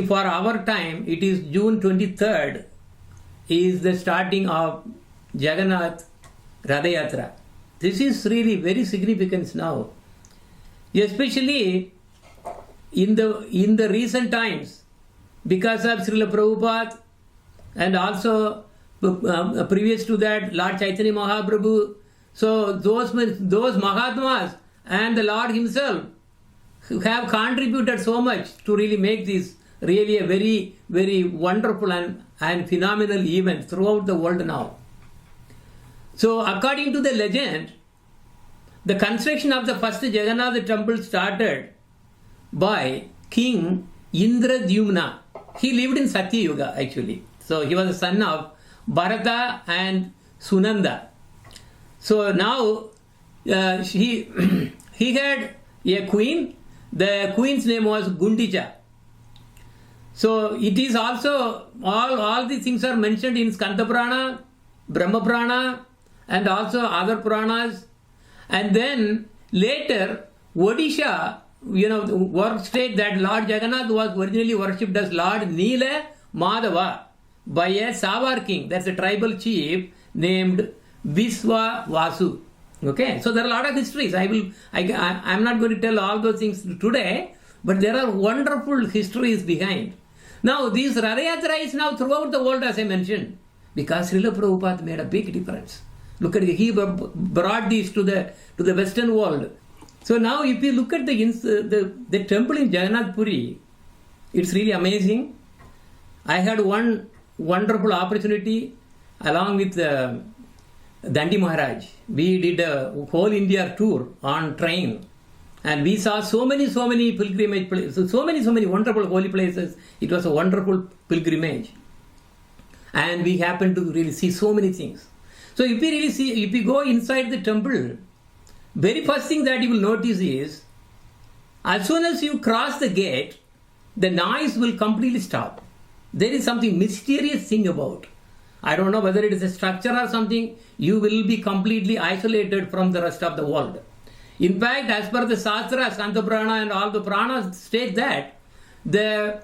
for our time, it is June 23rd is the starting of Jagannath Radha-yatra. This is really very significant now. Especially in the recent times, because of Srila Prabhupada and also previous to that Lord Chaitanya Mahaprabhu. So those Mahatmas and the Lord himself have contributed so much to really make this really a very, very wonderful and phenomenal event throughout the world now. So according to the legend, the construction of the first Jagannath temple started by King Indradyumna. He lived in Satya Yuga actually. So he was the son of Bharata and Sunanda. So now he had a queen. The queen's name was Gundicha. So it is also, all these things are mentioned in Skanda Purana, Brahma Purana, and also other Puranas. And then later, Odisha, work state that Lord Jagannath was originally worshipped as Lord Neela Madhava by a Savar king, that's a tribal chief named Viswa Vasu. Okay, so there are a lot of histories. I'm not going to tell all those things today, but there are wonderful histories behind. Now, this Radha-yatra is now throughout the world, as I mentioned, because Srila Prabhupada made a big difference. Look at it, he brought this to the Western world. So now, if you look at the temple in Jagannath Puri, it's really amazing. I had one wonderful opportunity along with Dandi Maharaj. We did a whole India tour on train, and we saw so many pilgrimage places, so many wonderful holy places. It was a wonderful pilgrimage, and we happened to really see so many things. So if you go inside the temple, very first thing that you will notice is, as soon as you cross the gate, the noise will completely stop. There is something mysterious thing about. I don't know whether it is a structure or something. You will be completely isolated from the rest of the world. In fact, as per the Shastra, Skanda Purana and all the Puranas state that the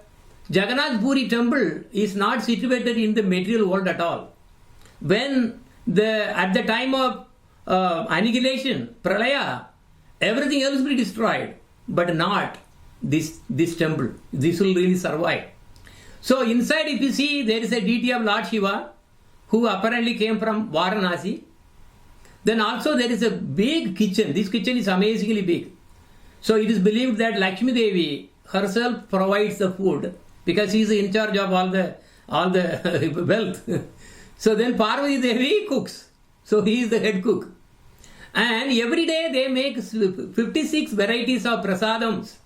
Jagannath Puri temple is not situated in the material world at all. When at the time of annihilation, Pralaya, everything else will be destroyed, but not this temple. This will really survive. So inside, if you see, there is a deity of Lord Shiva, who apparently came from Varanasi. Then also there is a big kitchen. This kitchen is amazingly big. So it is believed that Lakshmi Devi herself provides the food because she is in charge of all the wealth. So then Parvati Devi cooks. So he is the head cook. And every day they make 56 varieties of prasadams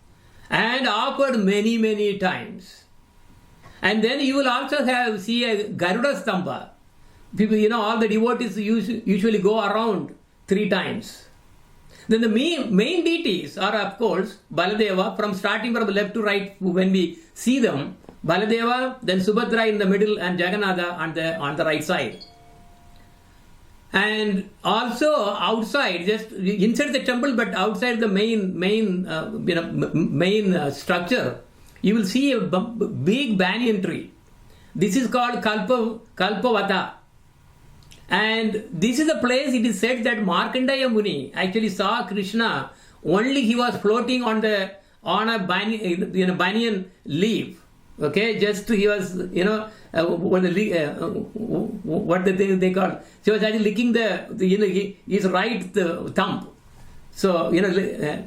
and offered many times. And then you will also see a Garuda Stamba. People, all the devotees usually go around 3 times. Then the main deities are, of course, Baladeva, starting from left to right when we see them. Baladeva, then Subhadra in the middle, and Jagannatha on the right side. And also outside, just inside the temple, but outside the main structure, you will see a big banyan tree. This is called Kalpavata. And this is the place it is said that Markandeya Muni actually saw Krishna, only he was floating on a banyan leaf. Okay, just he was, what the thing they call. He was actually licking his right thumb. So,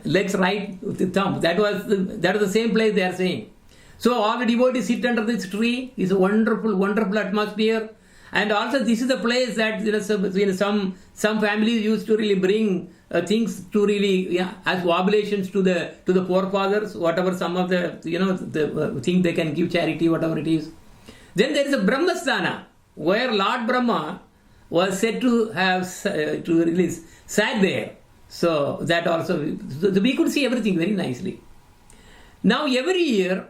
legs right thumb. That was the same place they are saying. So all the devotees sit under this tree. It's a wonderful atmosphere. And also this is the place that some families used to really bring things to really as oblations to the forefathers, whatever some of the thing they can give charity, whatever it is. Then there is a Brahmasthana where Lord Brahma was said to have sat there. So that also, we could see everything very nicely. Now every year,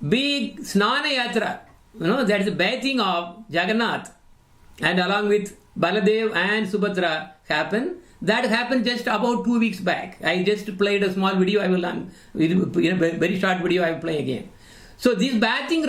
big Snana Yatra, that is the bathing of Jagannath, and along with Baladev and Subhadra happen. That happened just about 2 weeks back. I just played a small video. Very short video I will play again. So this bathing,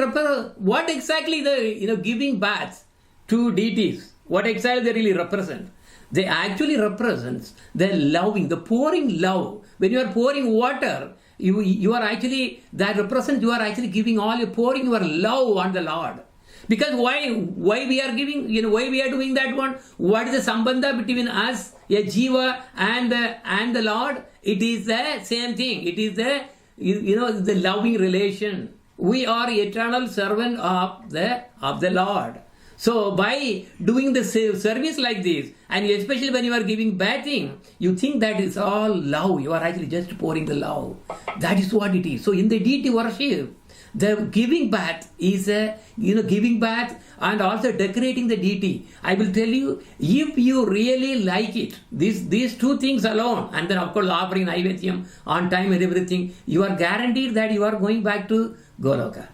what exactly the giving baths to deities, what exactly they really represent? They actually represents the loving, the pouring love. When you are pouring water, you are actually, that represents you are actually giving all, you pouring your love on the Lord. Because why we are giving, why we are doing that one? What is the sambandha between us, a jiva, and the Lord? It is the same thing. It is the loving relation. We are eternal servant of the Lord. So by doing the service like this, and especially when you are giving bathing, you think that is all love. You are actually just pouring the love. That is what it is. So in the deity worship, the giving bath is giving bath and also decorating the deity. I will tell you, if you really like it, these two things alone, and then of course offering Naivedyam on time and everything, you are guaranteed that you are going back to Goloka.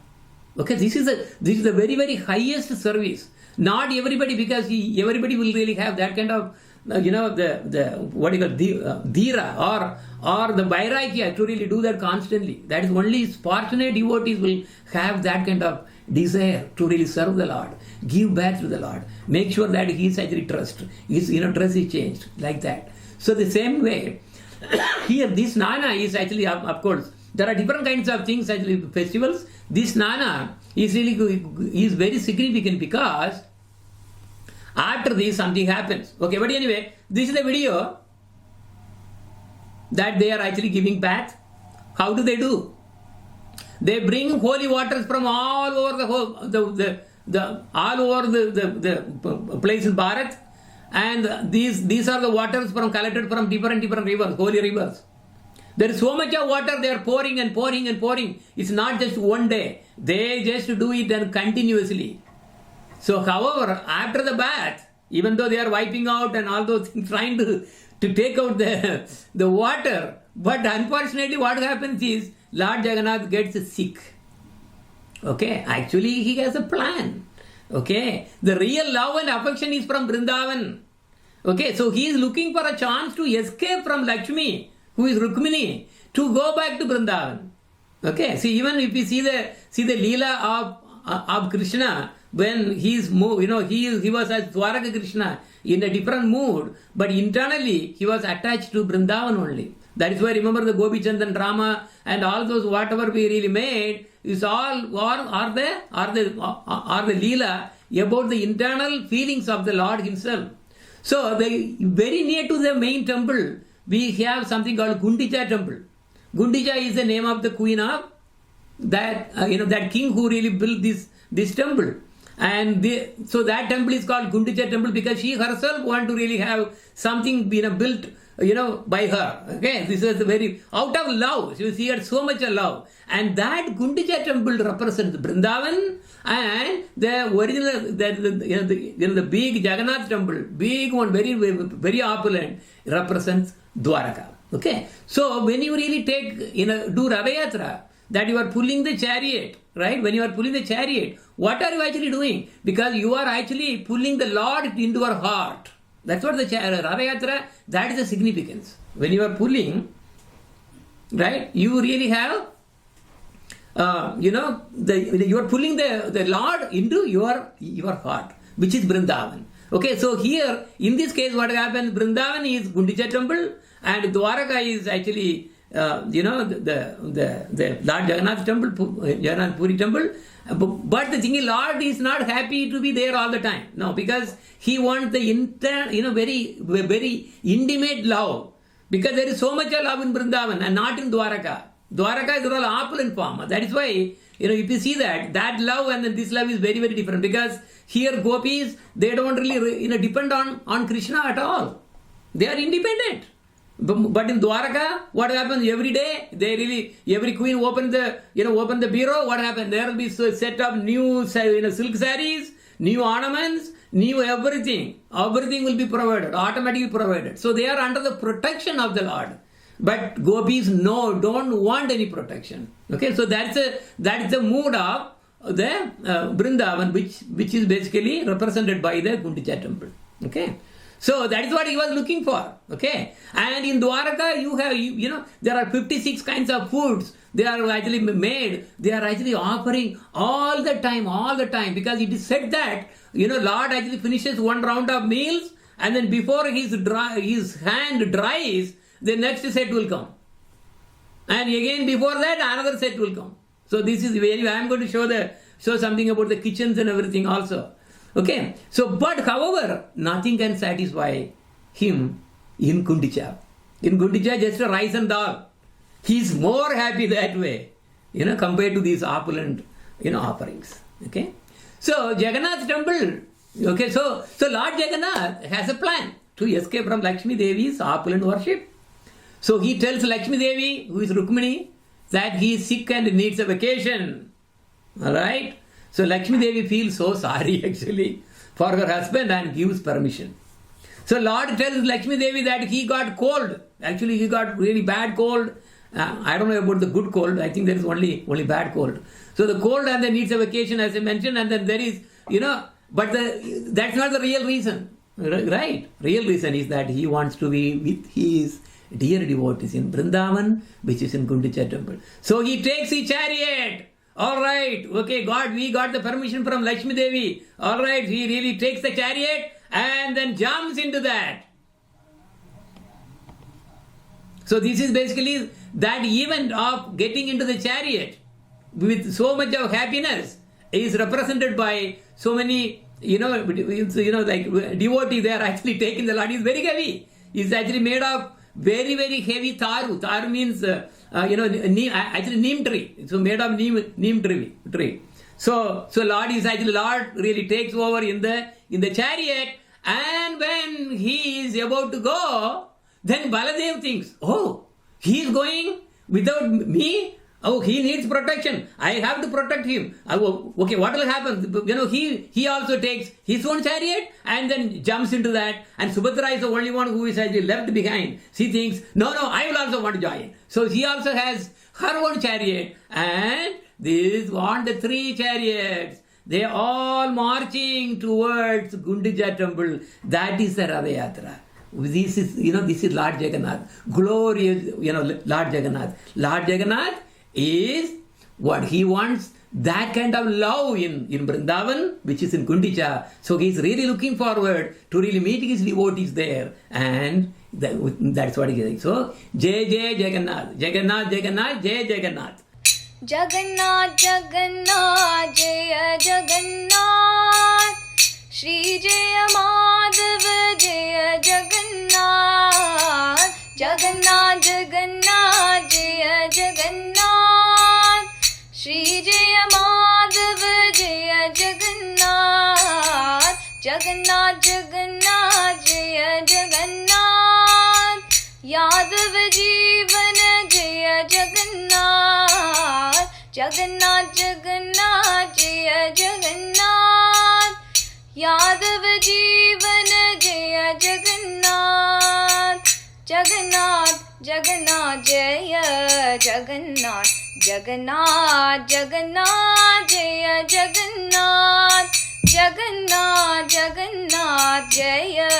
Okay, this is the very, very highest service. Not everybody, because everybody will really have that kind of the what you call dhira or the vairagya to really do that constantly. That is only fortunate devotees will have that kind of desire to really serve the Lord, give back to the Lord, make sure that he is actually trust. His trust is changed like that. So the same way here, this Nana is actually, of course, there are different kinds of things actually festivals. This Nana is very significant because after this something happens. Okay, but anyway, this is the video that they are actually giving bath. How do? They bring holy waters from all over the place in Bharat, and these are the waters collected from different rivers, holy rivers. There is so much of water they are pouring and pouring and pouring. It's not just one day. They just do it and continuously. So, however, after the bath, even though they are wiping out and all those things, trying to take out the water, but unfortunately what happens is Lord Jagannath gets sick. Okay, actually he has a plan. Okay, the real love and affection is from Vrindavan. Okay, so he is looking for a chance to escape from Lakshmi, who is Rukmini, to go back to Vrindavan. Okay, see, even if you see the Leela of Krishna, when he was as Dwaraka Krishna in a different mood, but internally he was attached to Vrindavan only. That is why, remember, the Gopi Chandan drama and all those whatever we really made is all are the Leela about the internal feelings of the Lord himself. So very near to the main temple, we have something called Gundicha temple. Gundicha is the name of the queen of that that king who really built this temple. And so that temple is called Gundicha temple because she herself want to really have something built by her. Okay, this is very out of love. She had so much love, and that Gundicha temple represents Vrindavan, and the original the big Jagannath temple, big one, very very opulent, represents Dwaraka. Okay, so when you really take do Ratha Yatra, that you are pulling the chariot, right? When you are pulling the chariot, what are you actually doing? Because you are actually pulling the Lord into your heart. That's what the Ratha Yatra, that is the significance. When you are pulling, right, you really have, you are pulling the Lord into your heart, which is Vrindavan. Okay, so here, in this case, what happens, Vrindavan is Gundicha temple, and Dwaraka is actually, the Lord Jagannath temple, Jagannath Puri temple. But the thing is, Lord is not happy to be there all the time. No, because he wants the very, very intimate love. Because there is so much love in Vrindavan and not in Dwaraka. Dwaraka is all opulent form. That is why, if you see that love and this love is very, very different. Because here gopis, they don't really, depend on Krishna at all. They are independent. But in Dwaraka, what happens every day? Every queen open the bureau. What happens? There will be a set of new silk sarees, new ornaments, new everything. Everything will be provided, automatically provided. So they are under the protection of the Lord. But gopis don't want any protection. Okay, so that's the mood of the Vrindavan, which is basically represented by the Gundicha temple. Okay, So that is what he was looking for. Okay. And in Dwaraka, you have, there are 56 kinds of foods. They are actually made. They are actually offering all the time. Because it is said that, Lord actually finishes one round of meals, and then before his hand dries, the next set will come. And again before that, another set will come. So this is very, I am going to show something about the kitchens and everything also. Okay. So, but however, nothing can satisfy him in Gundicha. In Gundicha, just a rice and dal. He is more happy that way, compared to these opulent, offerings. Okay. So, Jagannath temple, okay, so Lord Jagannath has a plan to escape from Lakshmi Devi's opulent worship. So, he tells Lakshmi Devi, who is Rukmini, that he is sick and needs a vacation. Alright? So, Lakshmi Devi feels so sorry actually for her husband and gives permission. So, Lord tells Lakshmi Devi that he got cold. Actually, he got really bad cold. I don't know about the good cold. I think there is only bad cold. So, the cold and then needs a vacation, as I mentioned, and then there is, but that's not the real reason. Right? Real reason is that he wants to be with his dear devotees in Vrindavan, which is in Gundicha temple. So, he takes his chariot. Alright, okay, we got the permission from Lakshmi Devi. Alright, he really takes the chariot and then jumps into that. So this is basically that event of getting into the chariot with so much of happiness is represented by so many, like devotees. They are actually taking the Lord. It's very heavy. It's actually made of very, very heavy taru. Taru means, actually neem tree. So made of neem tree. So Lord really takes over in the chariot, and when he is about to go, then Baladev thinks, oh, he is going without me. Oh, he needs protection. I have to protect him. Okay, what will happen? He also takes his own chariot and then jumps into that. And Subhadra is the only one who is actually left behind. She thinks, no, I will also want to join. So she also has her own chariot. And these want the 3 chariots. They are all marching towards Gundicha temple. That is the Ratha Yatra. This is Lord Jagannath. Glorious, Lord Jagannath. Lord Jagannath is what he wants, that kind of love in Vrindavan, which is in Gundicha. So he is really looking forward to really meeting his devotees there, and that's what he is. So Jai Jai Jagannath, Jagannath Jagannath, Jai Jagannath. Jagannath Jagannath Jaya Jagannath, Shri Jaya Madhava Jaya Jagannath, Jagannath Jagannath Jaya Jagannath, Shri Jaya Madhava Jaya Jagannath, Jagannath Jagannath Jaya Jagannath, Yadav Jeevan Jaya Jagannath, Jagannath Jagannath Jaya Jagannath, Yadav Jeevan Jaya Jagannath, Jagannath Jagannath Jaya Jagannath, Jagannath Jagannath Jaya Jagannath, Jagannath Jagannath Jaya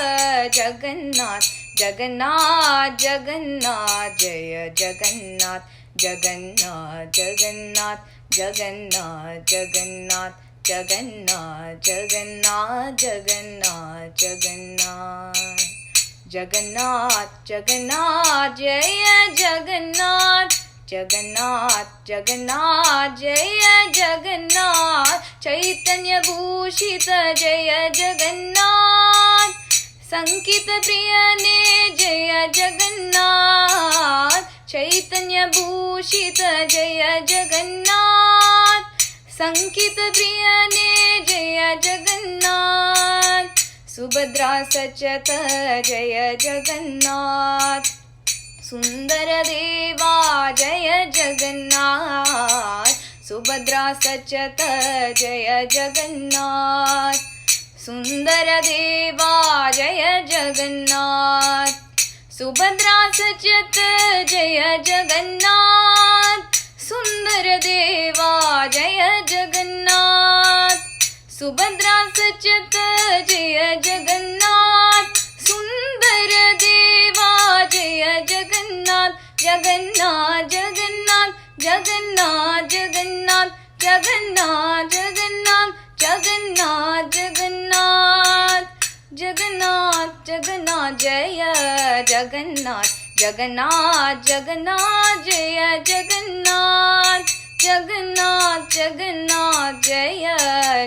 Jagannath, Jagannath Jagannath Jaya Jagannath, Jagannath Jagannath Jagannath Jagannath Jagannath Jagannath Jagannath Jagannath, Jagannath Jagannath Jaya Jagannath, Jagannath Jagannath Jaya Jagannath, Chaitanya Bhushita Jaya Jagannath, Sankita Priyane Jaya Jagannath, Chaitanya Bhushita Jaya Jagannath, Sankita Priyane Jaya Jagannath, Subhadra Sachata Jaya Jagannath, Sundara Deva Jaya Jagannath, Subhadra Sachata Jaya Jagannath, Sundara Deva Jaya Jagannath, Subhadra Sachata Jaya Jagannath, Sundara Deva Jaya Jagannath, Subhadra Sachata Jaya Jagannath, Jagannath, Jagannath, Jagannath, Jagannath, Jagannath, Jagannath, Jaya Jagannath, Jagannath, Jagannath, Jaya Jagannath, Jagannath, Jagannath, Jaya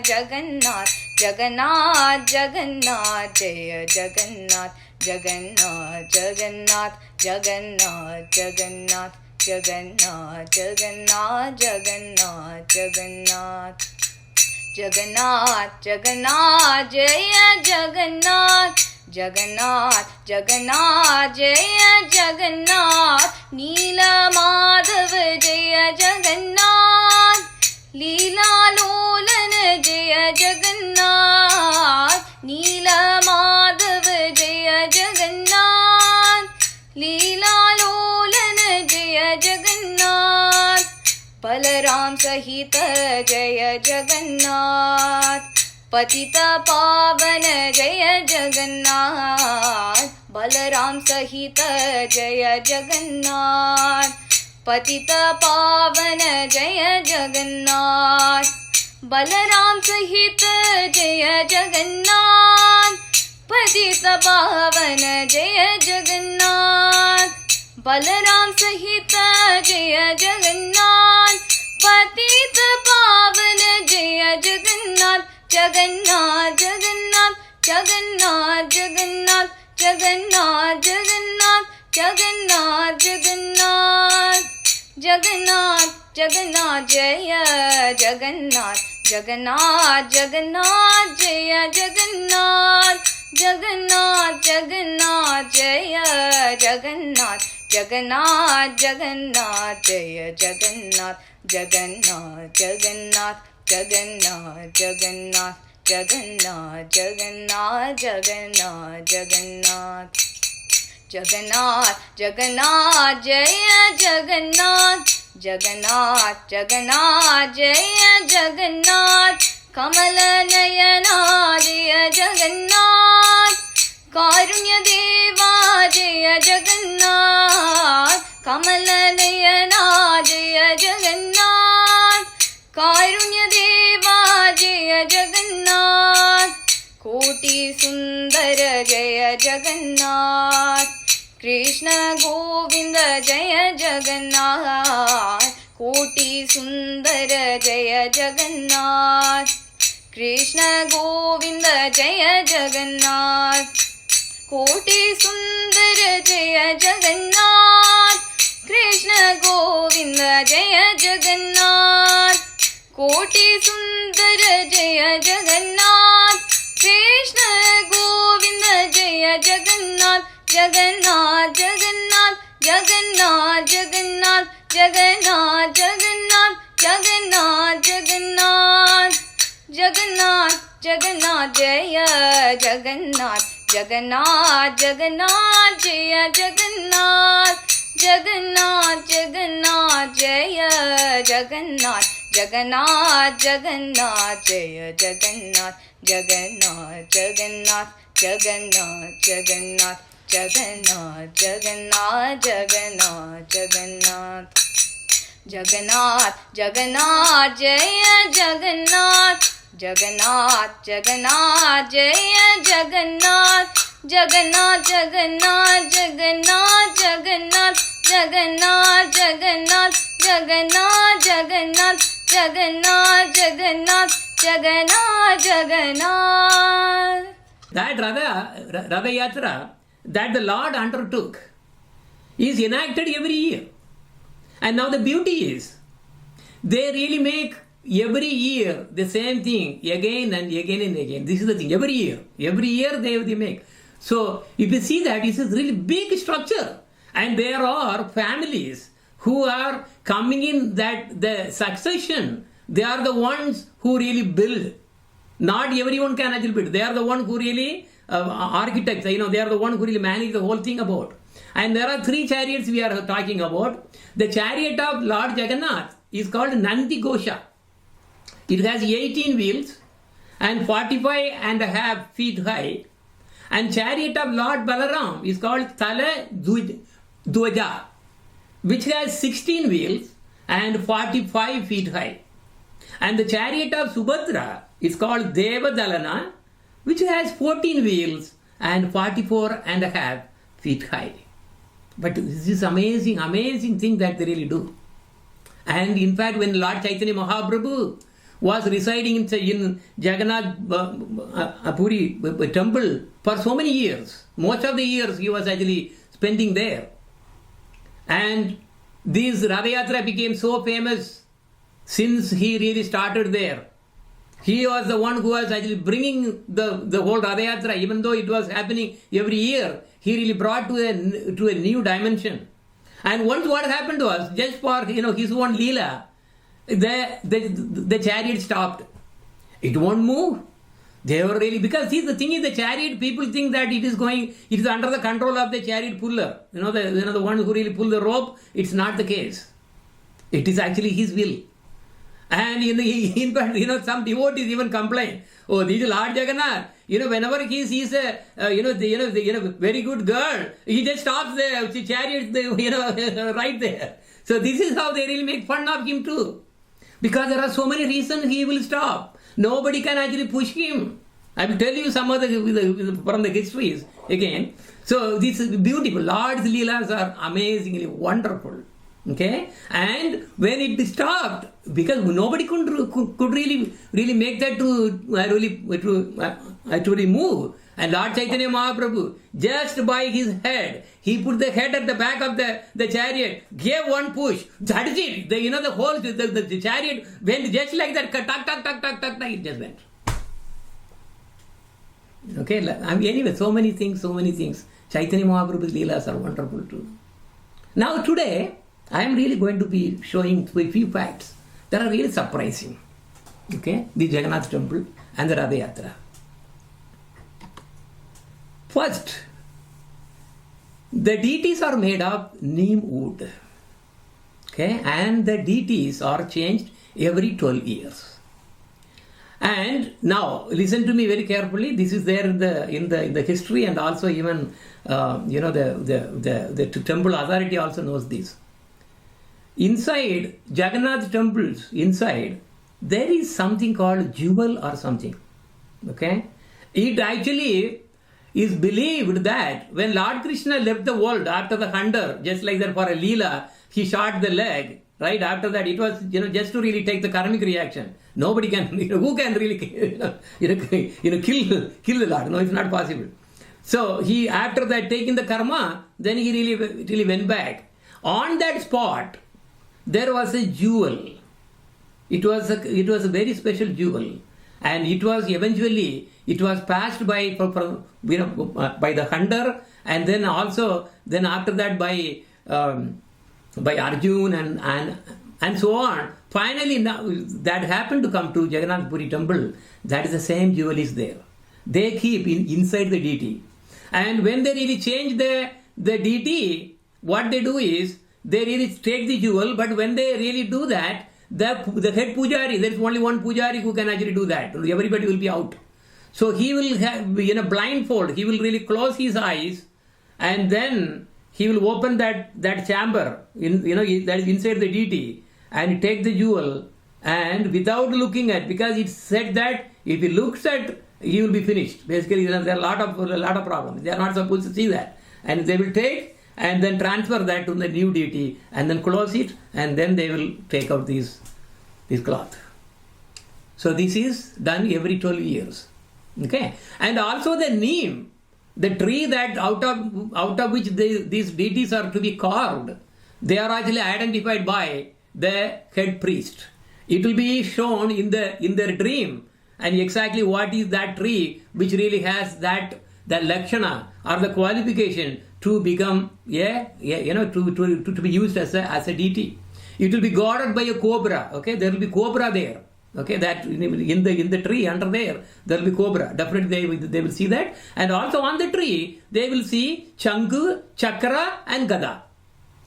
Jagannath, Jagannath, Jagannath, Jaya Jagannath, Jagannath, Jagannath, Jagannath, Jagannath, Jagannath, Jagannath, Jagannath, Jagannath, Jagannath, Jagannath, Jaya Jagannath, Jagannath, Jagannath, Jaya Jagannath, Neela Madhava Jaya Jagannath, Leela Lolan Jaya Jagannath, Neela Madhava Jaya Jagannath, Leela Lolan Jaya Jagannath, Balaram Sahita Jaya Jagannath, Patita Pavana Jaya Jagannath, Balaram Sahita Jaya Jagannath, Patita Pavana Jaya Jagannath, Balaram Sahita Jaya Jagannath, Patita Pavana Jaya Jagannath, Balaram Sahita Jaya Jagannath, Patita Pavana Jaya Jagannath, Jagannath, Jagannath, Jagannath, Jagannath, Jagannath, Jagannath, Jagannath, Jagannath, Jagannath, Jagannath, Jaya Jagannath, Jagannath, Jagannath, Jaya Jagannath, Jagannath, Jagannath, Jaya Jagannath, Jagannath, Jagannath, Jaya Jagannath, Jagannath, Jagannath, Jagannath, Jagannath, Jagannath, Jagannath, Jagannath, Jagannath, Jagannath, Jagannath, Jaya Jagannath, Jagannath, Jagannath, Jaya Jagannath, Kamala Nayana Jaya Jagannath, Karunya Deva Jaya Jagannath, Kamala Nayana Jaya Jagannath, Karunya Deva Jaya Jagannath, Koti Sundara Jaya Jagannath, Krishna Govinda Jaya Jagannath, Koti Sundara Jaya Jagannath, Krishna Govinda Jaya Jagannath, Koti Sundara Jaya Jagannath, Krishna Govinda Jaya Jagannath, Koti Sundara Jaya Jagannath, Krishna Govinda Jaya Jagannath, Jagannath, Jagannath, Jagannath, Jagannath, Jagannath, Jagannath, Jagannath, Jagannath, Jagannath, Jagannath, Jaya Jagannath, Jagannath, Jagannath, Jaya Jagannath, Jagannath, Jagannath, Jaya Jagannath, Jagannath, Jagannath, Jaya Jagannath, Jagannath, Jagannath, Jagannath, Jagannath, Jagannath, Jagannath, Jagannath, Jagannath, Jagannath, Jagannath, Jaya Jagannath, Jagannath, Jagannath, Jaya Jagannath, Jagannath, Jagannath, Jagannath, Jagannath, Jagannath, Jagannath, Jagannath, Jagannath, Jagannath, Jagannath, Jagannath, Jagannath. That Ratha Yatra that the Lord undertook is enacted every year. And now the beauty is, they really make every year the same thing again and again and again. This is the thing, every year they make. So if you see that, it's a really big structure. And there are families who are coming in that the succession, they are the ones who really build. Not everyone can actually build. They are the one who really architects, they are the one who really manage the whole thing about. And there are 3 chariots we are talking about. The chariot of Lord Jagannath is called Nandi Ghosha. It has 18 wheels and 45.5 feet high. And chariot of Lord Balaram is called Tala Dwaja, which has 16 wheels and 45 feet high. And the chariot of Subhadra is called Devadalana, which has 14 wheels and 44.5 feet high. But this is amazing, amazing thing that they really do. And in fact, when Lord Chaitanya Mahaprabhu was residing in Jagannath Puri temple for so many years, most of the years he was actually spending there. And this Ratha Yatra became so famous since he really started there. He was the one who was actually bringing the whole Ratha Yatra, even though it was happening every year. He really brought to a new dimension. And once what happened was, just for his own Leela, the chariot stopped. It won't move. They were really, because see, the thing is, the chariot, people think that it is under the control of the chariot puller. The one who really pull the rope. It's not the case. It is actually his will. And in fact, some devotees even complain, oh, this is Lord Jagannath. Whenever he sees a very good girl, he just stops the chariot, right there. So this is how they really make fun of him too, because there are so many reasons he will stop. Nobody can actually push him. I will tell you some of from the histories again. So this is beautiful. Lord's Leelas are amazingly wonderful. Okay, and when it stopped, because nobody could really make that to remove, and Lord Chaitanya Mahaprabhu, just by his head, he put the head at the back of the chariot, gave one push. That is it. The whole the chariot went just like that. Tuck, it just went. Okay, anyway, so many things. Chaitanya Mahaprabhu's Leelas are wonderful too. Now today, I am really going to be showing a few facts that are really surprising. Okay, the Jagannath temple and the Ratha Yatra. First, the deities are made of neem wood. Okay, and the deities are changed every 12 years. And now, listen to me very carefully. This is there in the history, and also even the temple authority also knows this. Inside Jagannath temples, there is something called jewel or something. Okay, it actually is believed that when Lord Krishna left the world after the hunter, just like that for a Leela, he shot the leg. Right after that, it was just to really take the karmic reaction. Nobody can, who can really kill the Lord? No, it's not possible. So he, after that, taking the karma, then he really went back. On that spot, there was a jewel. It was a very special jewel, and it was eventually passed by the hunter, and then after that by Arjun and so on. Finally, now that happened to come to Jagannath Puri temple. That is the same jewel is there. They keep inside the deity, and when they really change the deity, what they do is they really take the jewel. But when they really do that, the head pujari, there is only one pujari who can actually do that. Everybody will be out. So he will have blindfold. He will really close his eyes, and then he will open that chamber that is inside the deity, and take the jewel, and without looking at, because it's said that if he looks at, he will be finished. Basically, there are a lot of problems. They are not supposed to see that, and they will take and then transfer that to the new deity, and then close it, and then they will take out this cloth. So this is done every 12 years. Okay, and also the neem, the tree that out of which these deities are to be carved, they are actually identified by the head priest. It will be shown in their dream, and exactly what is that tree which really has the lakshana or the qualification to become to be used as a deity. It will be guarded by a cobra. Okay, there will be cobra there. Okay, that in the tree under there will be cobra. Definitely they will see that. And also on the tree they will see Chanku, Chakra and Gada.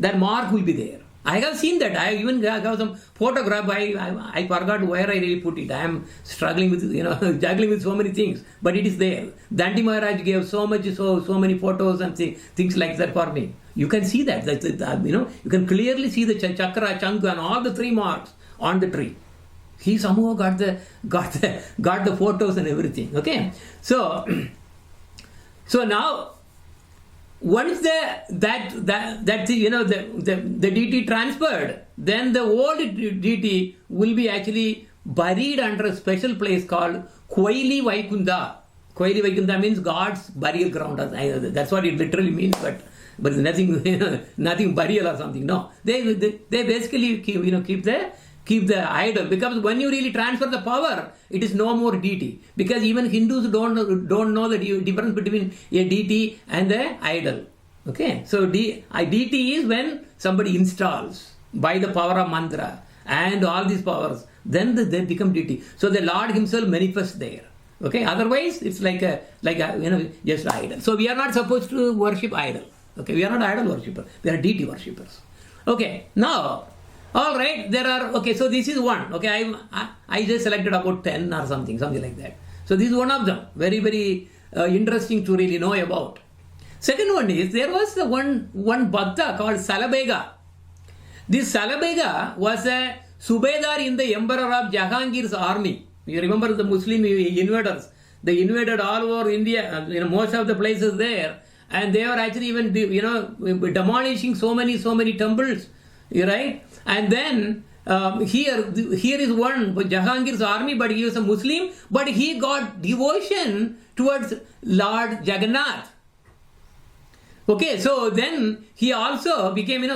That mark will be there. I have seen that. I even have some photograph. I forgot where I really put it. I am struggling with juggling with so many things, but it is there. Dandi Maharaj gave so many photos and things like that for me. You can see that. You can clearly see the Chakra, Chanku and all the three marks on the tree. He somehow got the photos and everything. Okay, so now once the deity transferred, then the old deity will be actually buried under a special place called Koili Vaikunda. Koili Vaikunda means God's burial ground. That's what it literally means, but nothing burial or something. No, they basically keep the idol, because when you really transfer the power, it is no more deity, because even Hindus don't know the difference between a deity and the idol. Okay, so deity is when somebody installs by the power of mantra and all these powers, then they become deity. So the Lord himself manifests there. Okay, otherwise it's like a just idol. So we are not supposed to worship idol. Okay, we are not idol worshippers, we are deity worshippers. Okay, now all right, so this is one. Okay, I just selected about 10 or something like that. So this is one of them, very, very interesting to really know about. Second one is, there was one Bhakta called Salabega. This Salabega was a Subedar in the Emperor of Jahangir's army. You remember the Muslim invaders? They invaded all over India, most of the places there, and they were actually even demolishing so many temples, right? And then here is one Jahangir's army, but he was a Muslim, but he got devotion towards Lord Jagannath. Okay, so then he also became, he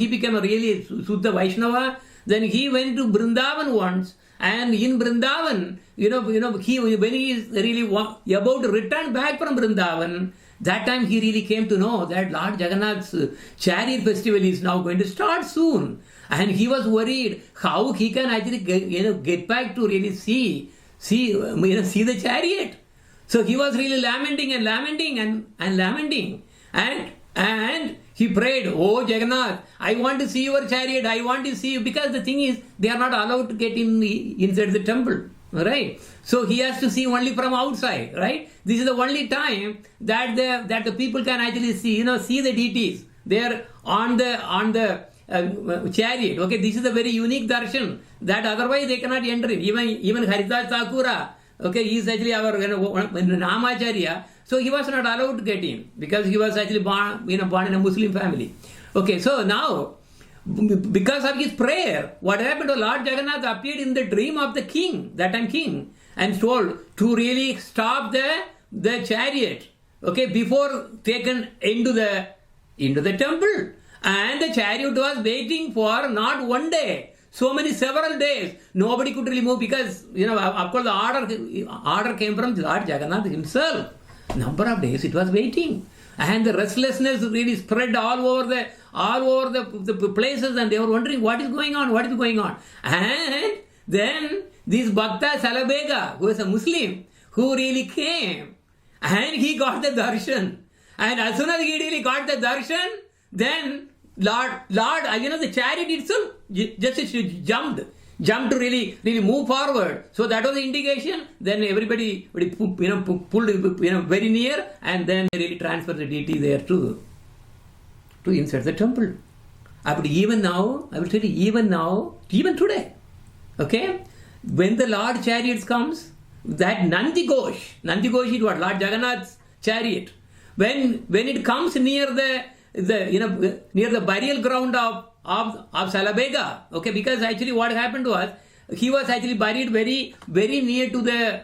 became a really Suddha Vaishnava. Then he went to Vrindavan once, and in Vrindavan, when he is really about to return back from Vrindavan, that time he really came to know that Lord Jagannath's chariot festival is now going to start soon. And he was worried how he can actually get back to really see the chariot. So he was really lamenting and he prayed, "Oh Jagannath, I want to see your chariot, I want to see you," because the thing is, they are not allowed to get inside the temple. Right, so he has to see only from outside. Right, this is the only time that the people can actually see the deities. They are on the chariot. Okay, this is a very unique darshan that otherwise they cannot enter in. Even Haridas Thakura, okay, he is actually our Namacharya, so he was not allowed to get in because he was actually born in a Muslim family. Okay, so now, because of his prayer, what happened to Lord Jagannath appeared in the dream of the king, that time king, and told to really stop the chariot, okay, before taken into the temple. And the chariot was waiting for not one day, several days. Nobody could really move because, of course, the order came from Lord Jagannath himself. Number of days it was waiting. And the restlessness really spread all over the places, and they were wondering what is going on. And then this Bhakta Salabega, who was a Muslim, who really came, and he got the darshan. And as soon as he really got the darshan, then Lord, the chariot itself just jumped to really move forward. So that was the indication. Then everybody pulled very near, and then they really transferred the deity there to inside the temple. But even now, I will tell you, even today, okay, when the Lord chariots comes, that Nandi Ghosh is what? Lord Jagannath's chariot. When it comes near near the burial ground of Salabega, okay, because actually what happened was, he was actually buried very, very near to the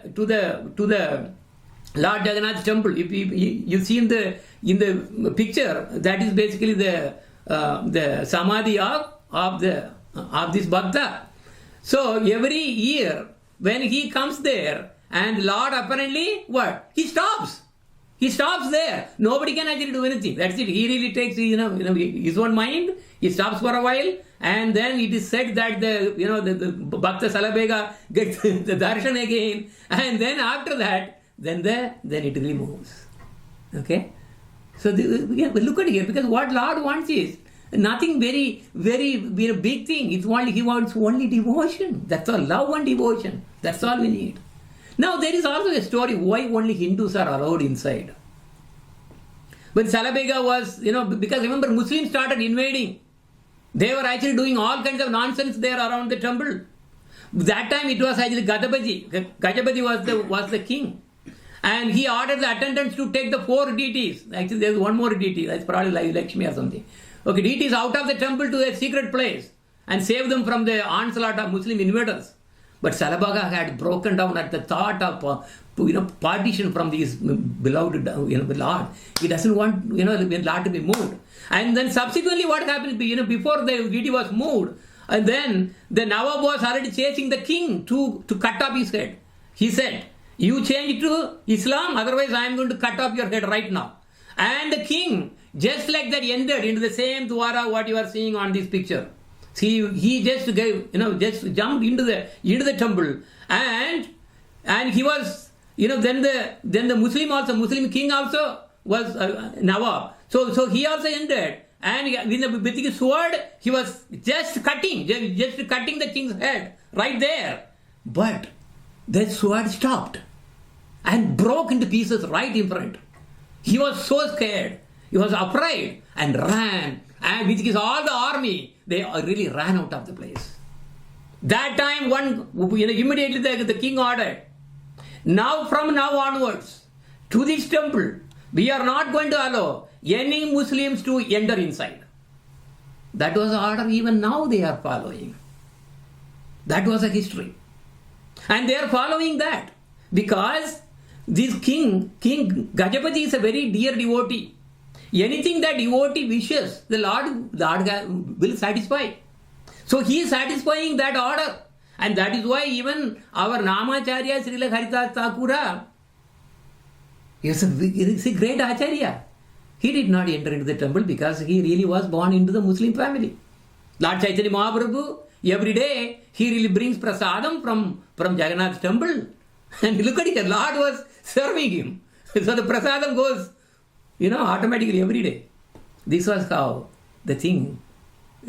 Lord Jagannath temple. If you see in the picture, that is basically the samadhi of this Bhakta. So every year when he comes there, and Lord apparently he stops. He stops there. Nobody can actually do anything. That's it. He really takes his own mind. He stops for a while, and then it is said that the Bhakta Salabega gets the darshan again, and then after that, then it really moves. Okay. So look at here, because what Lord wants is nothing very, very big thing. He wants only devotion. That's all. Love and devotion. That's all we need. Now there is also a story why only Hindus are allowed inside. When Salabega was, because remember, Muslims started invading. They were actually doing all kinds of nonsense there around the temple. That time it was actually Gajapati. Gajapati was the king. And he ordered the attendants to take the 4 deities. Actually, there's one more deity. That's probably like Lakshmi or something. Okay, deities out of the temple to a secret place and save them from the onslaught of Muslim invaders. But Salabhaga had broken down at the thought of partition from these beloved Lord. He doesn't want the Lord to be moved. And then subsequently what happened, before the deity was moved, and then the Nawab was already chasing the king to cut off his head. He said, you change to Islam, otherwise I am going to cut off your head right now. And the king, just like that, entered into the same Dwara what you are seeing on this picture. See, he just gave, just jumped into the temple, and he was, then the Muslim king also was Nawab. So he also entered, and with his sword, he was just cutting the king's head right there. But the sword stopped and broke into pieces right in front. He was so scared. He was afraid and ran. And with his all the army, they really ran out of the place. That time, immediately the king ordered, from now onwards, to this temple, we are not going to allow any Muslims to enter inside. That was the order. Even now they are following. That was a history. And they are following that because this king Gajapati is a very dear devotee. Anything that devotee wishes, the Lord will satisfy. So he is satisfying that order. And that is why even our Namacharya Srila Haridas Thakura is a great Acharya. He did not enter into the temple because he really was born into the Muslim family. Lord Chaitanya Mahaprabhu, every day he really brings prasadam from Jagannath temple. And look at it, Lord was serving him. So the prasadam goes automatically every day. This was how the thing,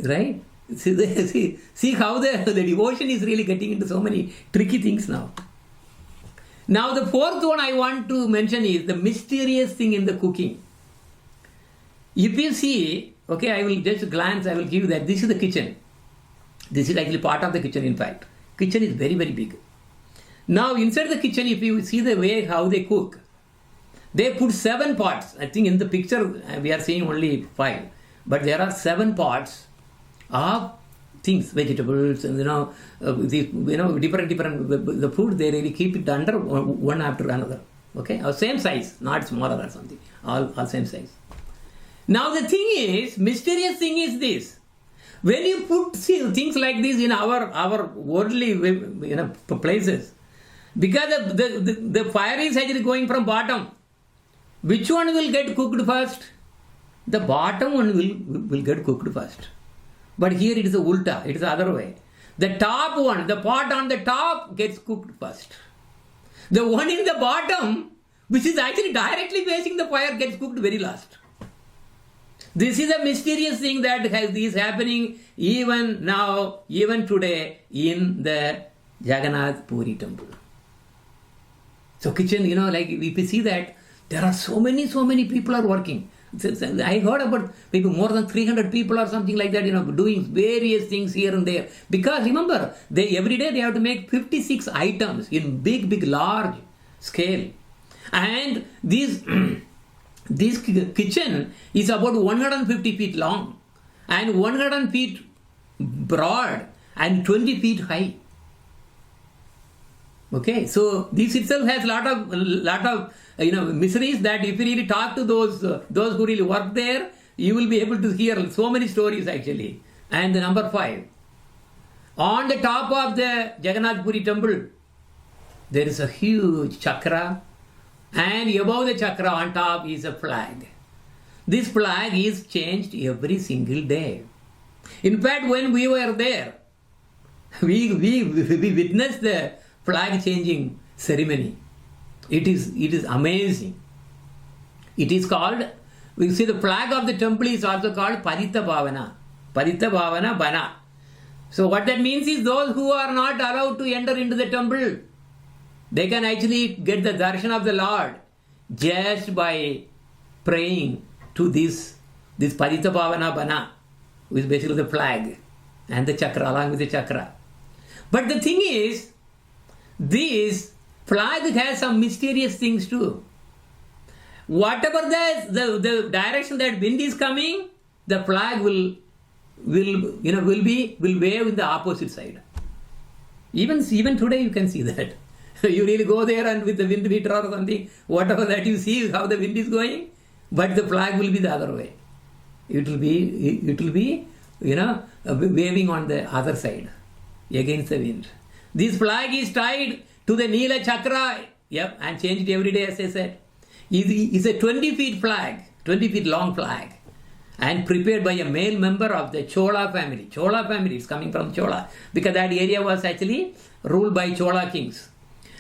right? See how the devotion is really getting into so many tricky things now. Now the fourth one I want to mention is the mysterious thing in the cooking. If you see, okay, I will just glance, I will give you that. This is the kitchen. This is actually part of the kitchen, in fact. Kitchen is very, very big. Now inside the kitchen, if you see the way how they cook, they put 7 pots. I think in the picture we are seeing only 5. But there are 7 pots of things, vegetables, and different the food. They really keep it under one after another. Okay, or same size, not smaller or something. All same size. Now the thing is, mysterious thing is this: when you put things like this in our worldly places, because the fire is actually going from bottom. Which one will get cooked first? The bottom one will get cooked first. But here it is the ulta, it is the other way. The top one, the pot on the top gets cooked first. The one in the bottom, which is actually directly facing the fire, gets cooked very last. This is a mysterious thing that is happening even now, even today in the Jagannath Puri temple. So kitchen, like if you see that, there are so many people are working. I heard about maybe more than 300 people or something like that, doing various things here and there. Because remember, every day they have to make 56 items in big, large scale. And this kitchen is about 150 feet long and 100 feet broad and 20 feet high. Okay, so this itself has lot of mysteries that if you really talk to those who really work there, you will be able to hear so many stories actually. And the number 5, on the top of the Jagannath Puri temple, there is a huge chakra, and above the chakra on top is a flag. This flag is changed every single day. In fact, when we were there, we witnessed the flag changing ceremony. It is amazing. It is called, we see the flag of the temple is also called Parita Bhavana. Parita Bhavana Bana. So what that means is those who are not allowed to enter into the temple, they can actually get the darshan of the Lord just by praying to this Parita Bhavana Bana, which is basically the flag and the chakra, along with the chakra. But the thing is, this flag has some mysterious things too. Whatever the direction that wind is coming, the flag will wave in the opposite side. Even today you can see that. You really go there and with the wind meter or something, whatever that you see how the wind is going, but the flag will be the other way. It will be waving on the other side against the wind. This flag is tied to the Neela Chakra, and changed every day, as I said. It's a 20 feet flag, 20 feet long flag, and prepared by a male member of the Chola family. Chola family is coming from Chola, because that area was actually ruled by Chola kings.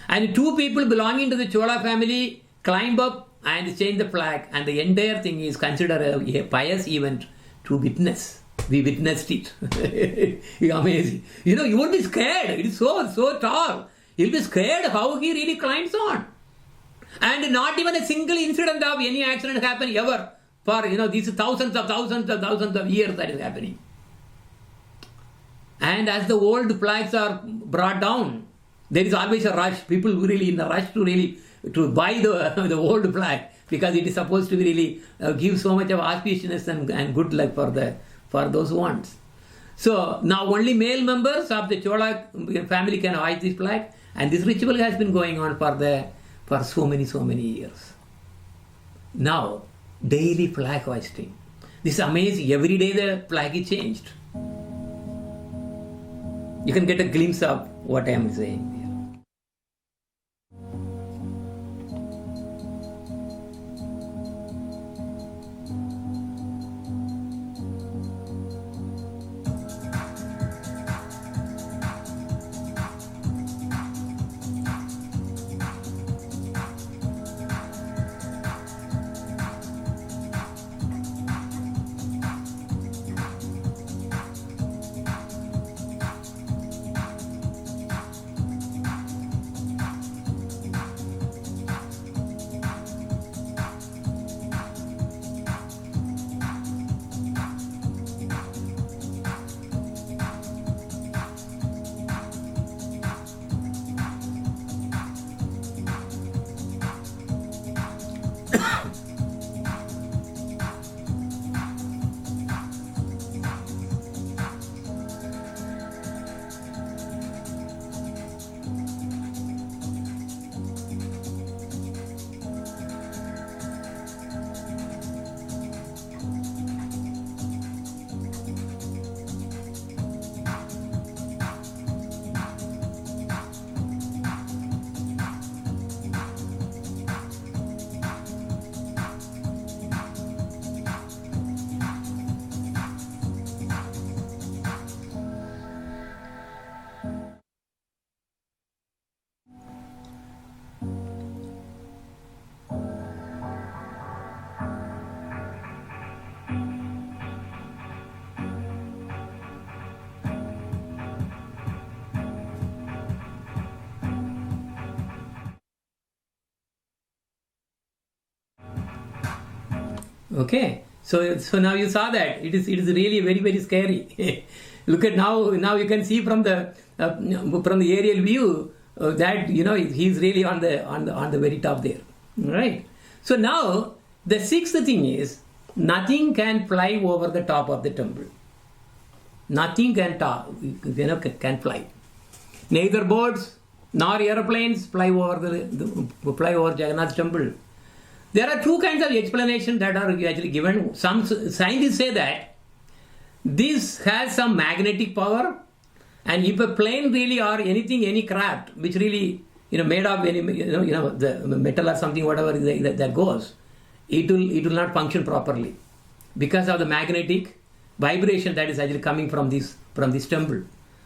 And two people belonging to the Chola family climb up and change the flag, and the entire thing is considered a pious event to witness. We witnessed it. Amazing. You won't be scared. It is so tall. You'll be scared how he really climbs on. And not even a single incident of any accident happened ever for these thousands of years that is happening. And as the old flags are brought down, there is always a rush. People really in the rush to buy the old flag, because it is supposed to really give so much of auspiciousness and good luck for those ones. So now only male members of the Chola family can hoist this flag, and this ritual has been going on for so many years. Now, daily flag hoisting. This is amazing. Every day the flag is changed. You can get a glimpse of what I am saying here. Okay, so now you saw that it is really very scary. Look at now you can see from the aerial view that he's really on the very top there, right? So now the sixth thing is, nothing can fly over the top of the temple. Nothing can fly. Neither birds nor airplanes fly over Jagannath temple. There are two kinds of explanations that are actually given. Some scientists say that this has some magnetic power, and if a plane really or any craft which really made of any the metal or something, whatever that goes, it will not function properly because of the magnetic vibration that is actually coming from this temple.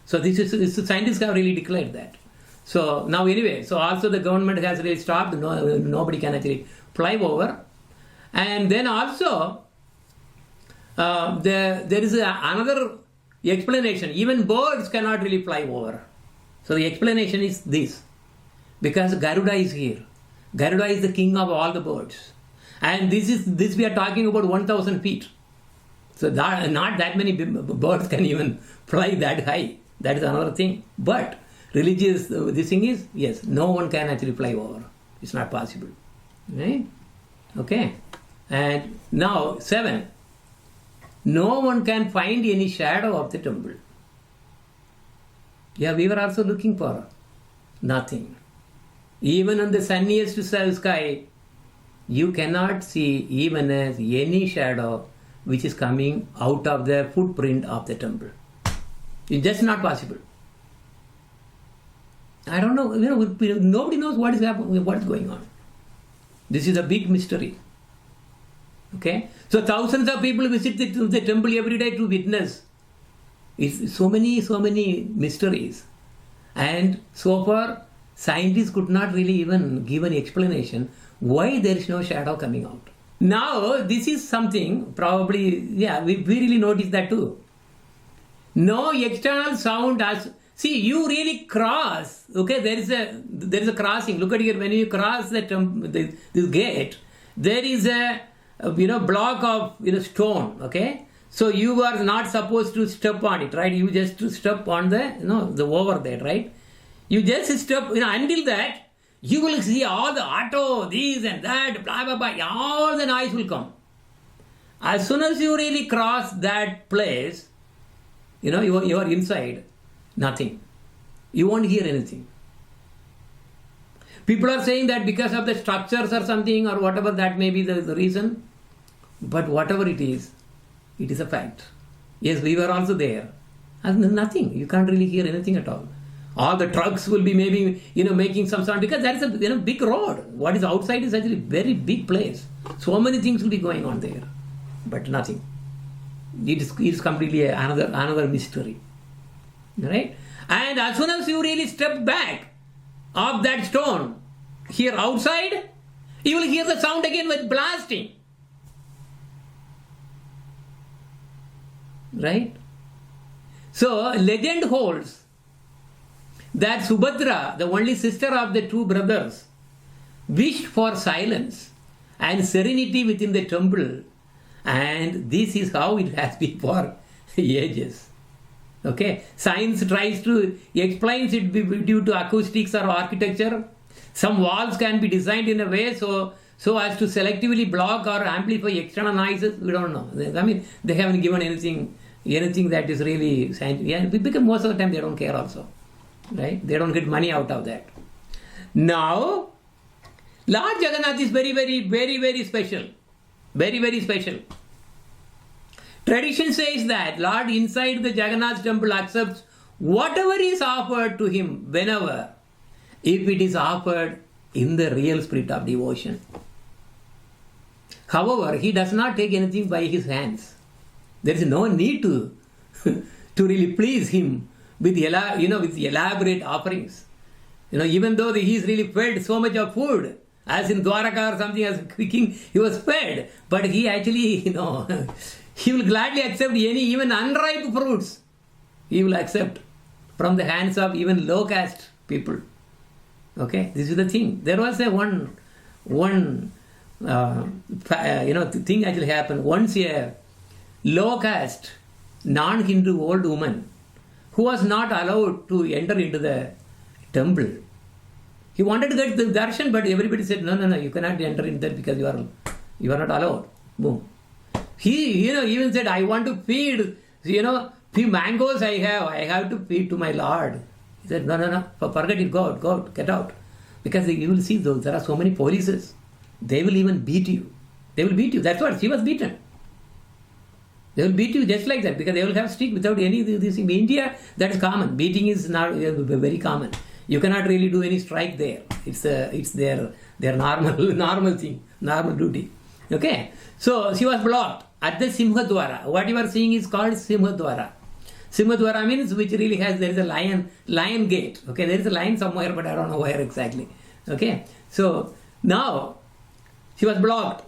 So scientists have really declared that. So now anyway, so also the government has really stopped. Nobody can actually fly over. And then also there is another explanation. Even birds cannot really fly over. So the explanation is this: because Garuda is here. Garuda is the king of all the birds, and this we are talking about 1,000 feet. So not that many birds can even fly that high. That is another thing. But religious, this thing is, yes, no one can actually fly over. It's not possible. Right? Okay. And now, 7. No one can find any shadow of the temple. Yeah, we were also looking for nothing. Even on the sunniest sky, you cannot see even as any shadow which is coming out of the footprint of the temple. It's just not possible. I don't know, nobody knows what is happening, what is going on. This is a big mystery. Okay? So thousands of people visit the temple every day to witness. It's so many mysteries. And so far, scientists could not really even give an explanation why there is no shadow coming out. Now, this is something probably, we really noticed that too. No external sound as, see, you really cross, okay, there is a crossing. Look at here, when you cross this gate, there is a block of stone, okay. So you are not supposed to step on it, right? You just step on the over there, right? You just step, until that, you will see all the auto, this and that, blah, blah, blah, all the noise will come. As soon as you really cross that place, you are inside, nothing. You won't hear anything. People are saying that because of the structures or something or whatever that may be the reason. But whatever it is a fact. Yes, we were also there. And nothing. You can't really hear anything at all. All the trucks will be maybe, making some sound because that is a big road. What is outside is actually a very big place. So many things will be going on there. But nothing. It is completely another mystery. Right? And as soon as you really step back of that stone, here outside, you will hear the sound again with blasting. Right? So, legend holds that Subhadra, the only sister of the two brothers, wished for silence and serenity within the temple, and this is how it has been for ages. Okay, science tries to explain it due to acoustics or architecture. Some walls can be designed in a way so as to selectively block or amplify external noises. We don't know. I mean, they haven't given anything that is really scientific. Yeah, because most of the time they don't care also. Right? They don't get money out of that. Now, Lord Jagannath is very, very, very, very special. Very, very special. Tradition says that Lord inside the Jagannath temple accepts whatever is offered to him whenever, if it is offered in the real spirit of devotion. However, he does not take anything by his hands. There is no need to really please him with elaborate offerings. Even though he is really fed so much of food, as in Dwaraka or something, as king, he was fed, but he actually, he will gladly accept even unripe fruits. He will accept from the hands of even low caste people. Okay, this is the thing. There was one thing actually happened. Once a low caste, non-Hindu old woman who was not allowed to enter into the temple. He wanted to get the darshan, but everybody said, no, you cannot enter in there because you are not allowed. Boom. He, even said, I want to feed, few mangoes I have to feed to my Lord. He said, no, forget it, go out, get out. Because you will see those, there are so many polices. They will even beat you. That's what, she was beaten. They will beat you just like that because they will have stick without any of this. In India, that is common. Beating is not very common. You cannot really do any strike there. It's their normal thing, normal duty. Okay, so she was blocked at the Simhadwara. What you are seeing is called Simhadwara. Simhadwara means which really has, there is a lion gate. Okay, there is a lion somewhere, but I don't know where exactly. Okay, so now she was blocked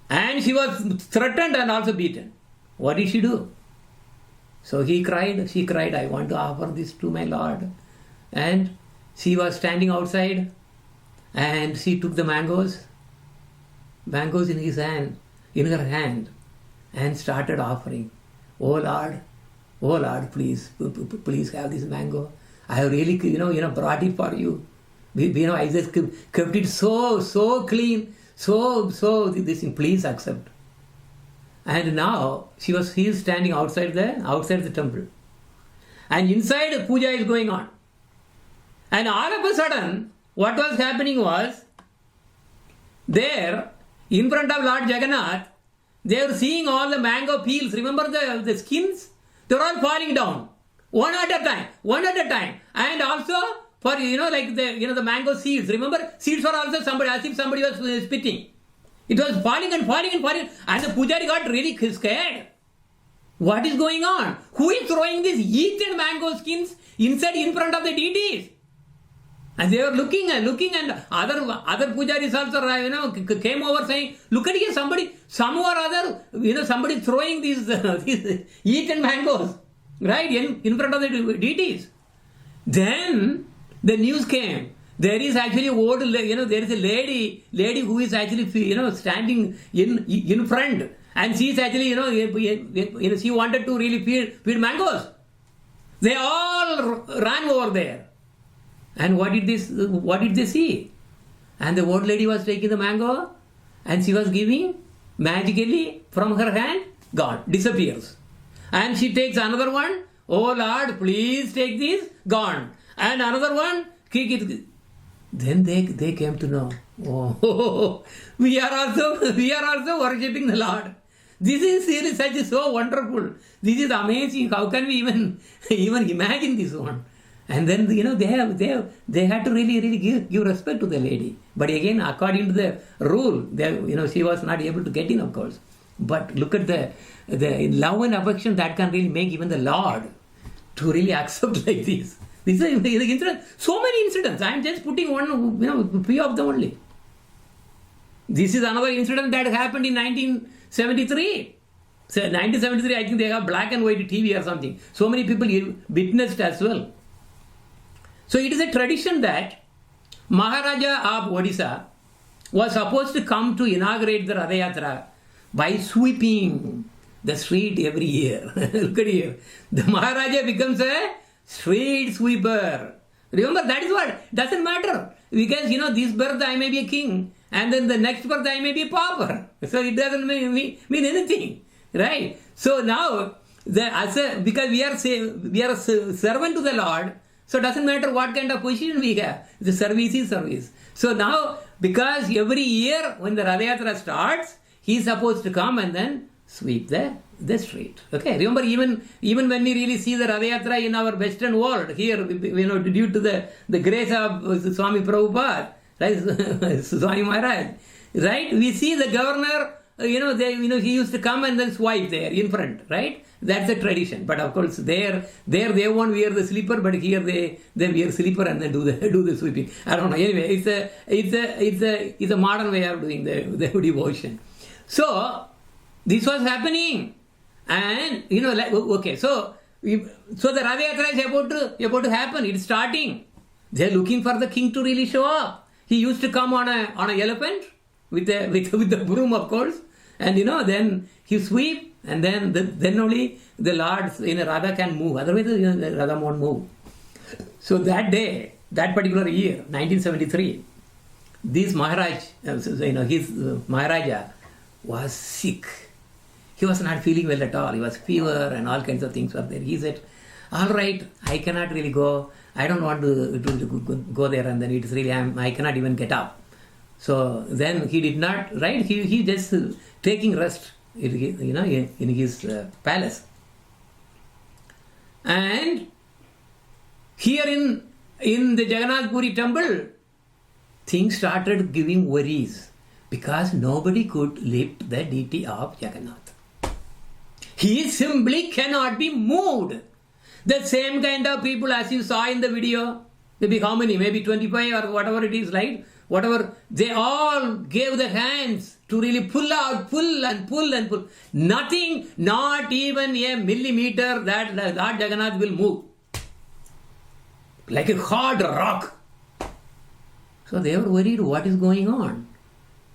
and she was threatened and also beaten. What did she do? So she cried, I want to offer this to my Lord. And she was standing outside and she took the mangoes in her hand and started offering. Oh Lord, oh Lord, please have this mango. I have really, brought it for you. I just kept it so clean, so this thing, please accept. And now he is standing outside the temple. And inside puja is going on. And all of a sudden, what was happening was, there, in front of Lord Jagannath, they were seeing all the mango peels. Remember the skins? They were all falling down. One at a time. And also, for, the mango seeds. Remember, seeds were also as if somebody was spitting. It was falling. And the pujari got really scared. What is going on? Who is throwing these eaten mango skins in front of the deities? And they were looking and other pujaris also, came over saying, look at here, somebody throwing these eaten mangoes, right, in front of the deities. Then the news came. There is actually there is a lady who is actually, standing in front, and she is actually, she wanted to really feed mangoes. They all ran over there. And what did they see? And the old lady was taking the mango, and she was giving magically from her hand, gone, disappears. And she takes another one, oh Lord, please take this, gone. And another one, kick it. Then they came to know, oh, we are also worshipping the Lord. This is really so wonderful. This is amazing. How can we even imagine this one? And then, they had to really give respect to the lady. But again, according to the rule, she was not able to get in, of course. But look at the love and affection that can really make even the Lord to really accept like this. This is the incident. So many incidents. I am just putting one, few of them only. This is another incident that happened in 1973. So 1973, I think they have black and white TV or something. So many people witnessed as well. So it is a tradition that Maharaja of Odisha was supposed to come to inaugurate the Ratha Yatra by sweeping the street every year. Look at here. The Maharaja becomes a street sweeper. Remember, that is what doesn't matter. Because, this birth I may be a king, and then the next birth I may be a pauper. So it doesn't mean anything. Right? So now, because we are a servant to the Lord, so it doesn't matter what kind of position we have. The service is service. So now, because every year when the Ratha Yatra starts, he is supposed to come and then sweep the street. Okay. Remember, even when we really see the Ratha Yatra in our Western world, here, due to the grace of Swami Prabhupada, right, Swami Maharaj, right, we see the governor, he used to come and then swipe there in front, right? That's a tradition. But of course, there they won't wear the slipper, but here they wear slipper and then do the sweeping. I don't know. Anyway, it's a modern way of doing the devotion. So this was happening, and okay. So the Ratha Yatra is about to happen. It's starting. They're looking for the king to really show up. He used to come on an elephant with the broom, of course, and then he sweep. And then only the Lord, Radha can move. Otherwise, Radha won't move. So that day, that particular year, 1973, this Maharaj, his Maharaja was sick. He was not feeling well at all. He was fever and all kinds of things were there. He said, all right, I cannot really go. I don't want to go there, and then it's really, I cannot even get up. So then he did not, right? He just taking rest. In his palace. And here in the Jagannath Puri temple, things started giving worries because nobody could lift the deity of Jagannath. He simply cannot be moved. The same kind of people as you saw in the video, maybe how many, maybe 25 or whatever it is, right? Whatever, they all gave their hands to really pull out, pull and pull. Nothing, not even a millimeter that Lord Jagannath will move. Like a hard rock. So they were worried what is going on.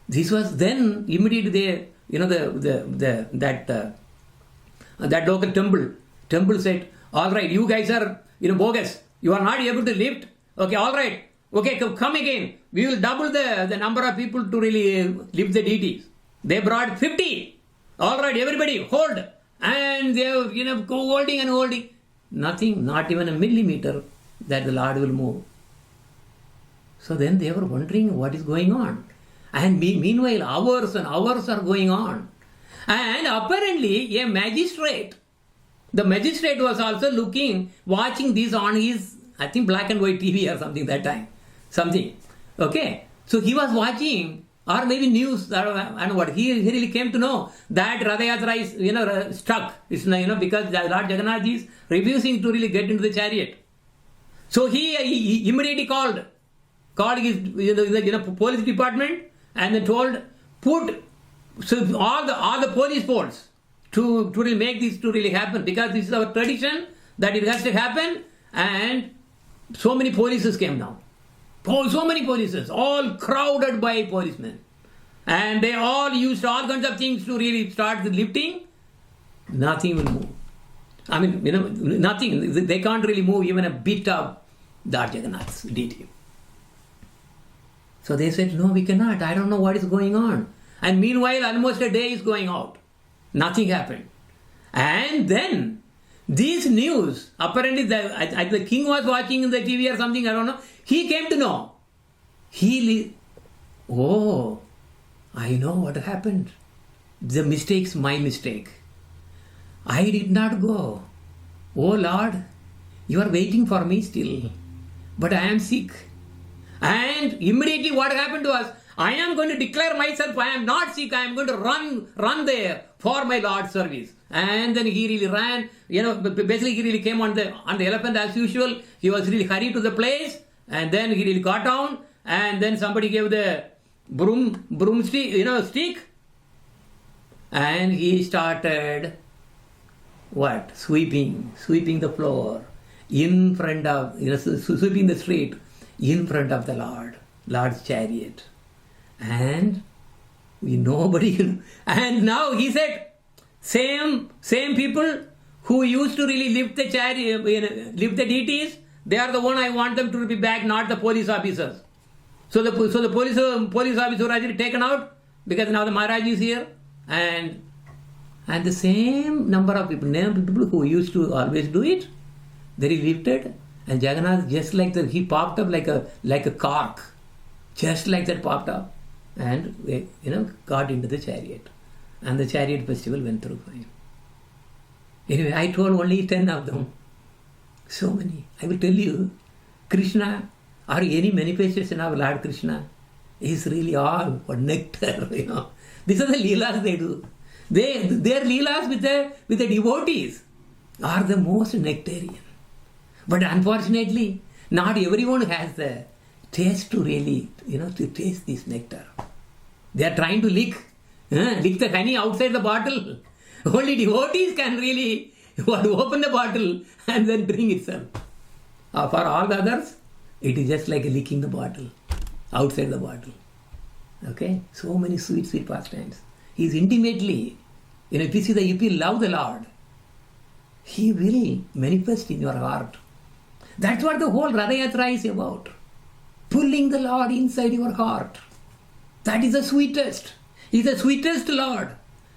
This was then immediately that local temple temple said, all right, you guys are, bogus. You are not able to lift. Okay, all right. Okay, come again. We will double the number of people to really lift the deities. They brought 50. All right, everybody, hold. And they go holding and holding. Nothing, not even a millimeter that the Lord will move. So then they were wondering what is going on. And meanwhile, hours and hours are going on. And apparently, a magistrate, the magistrate was also watching this on his, I think, black and white TV or something that time. Something. Okay. So he was watching, or maybe news, and what he really came to know that Ratha Yatra is, stuck. It's, because Lord Jagannath is refusing to really get into the chariot. So he immediately called his police department and then told, put all the police force to really make this to really happen, because this is our tradition that it has to happen. And so many polices came down. So many polices, all crowded by policemen. And they all used all kinds of things to really start the lifting. Nothing will move. I mean, nothing. They can't really move even a bit of Lord Jagannath's deity. So they said, no, we cannot. I don't know what is going on. And meanwhile, almost a day is going out. Nothing happened. And then, this news, apparently the king was watching the TV or something, I don't know. He came to know. Oh, I know what happened. The mistake's my mistake. I did not go. Oh Lord, you are waiting for me still. But I am sick. And immediately what happened to us? I am going to declare myself, I am not sick, I am going to run there for my Lord's service. And then he really ran, basically he really came on the elephant as usual. He was really hurried to the place, and then he really got down, and then somebody gave the broomstick, stick, and he started sweeping the floor in front of, sweeping the street in front of the Lord's chariot. And nobody, and now he said, same people who used to really lift the chariot, lift the deities, they are the one I want them to be back, not the police officers. So the police officer was actually taken out, because now the Maharaj is here, and the same number of people who used to always do it, they lifted, and Jagannath, just like that, he popped up like a cork, just like that popped up, and got into the chariot, and the chariot festival went through for him. Anyway, I told only 10 of them. So many. I will tell you, Krishna or any manifestation of Lord Krishna is really all nectar. These are the leelas they do. Their leelas with the devotees are the most nectarian. But unfortunately, not everyone has the taste to really, to taste this nectar. They are trying to lick the honey outside the bottle. Only devotees can really open the bottle and then drink itself. For all the others, it is just like licking the bottle, outside the bottle. Okay? So many sweet pastimes. He is intimately, if you love the Lord, He will manifest in your heart. That's what the whole Ratha Yatra is about. Pulling the Lord inside your heart. That is the sweetest. He is the sweetest Lord.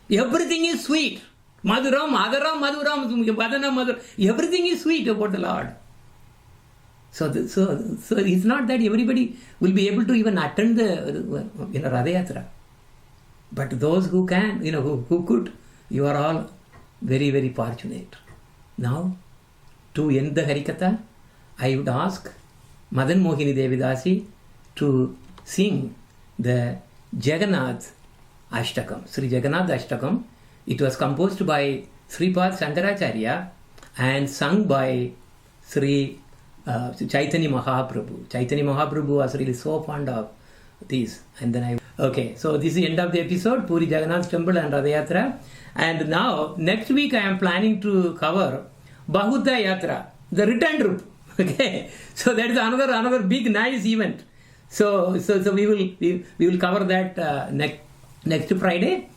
Everything is sweet. Madhuram, Vadanam, Madhuram. Everything is sweet about the Lord. So it's not that everybody will be able to even attend the Ratha Yatra. But those who can, who could, you are all very, very fortunate. Now, to end the Harikatha, I would ask Madan Mohini Devidasi to sing the Jagannath Ashtakam, Sri Jagannath Ashtakam. It was composed by Sripad Shankaracharya and sung by Sri Chaitanya Mahaprabhu. Chaitanya Mahaprabhu was really so fond of this. And then okay, so this is the end of the episode, Puri Jagannath Temple and Ratha Yatra. And now, next week I am planning to cover Bahudha Yatra, the return trip. Okay, so that is another big nice event. So we will cover that next Friday.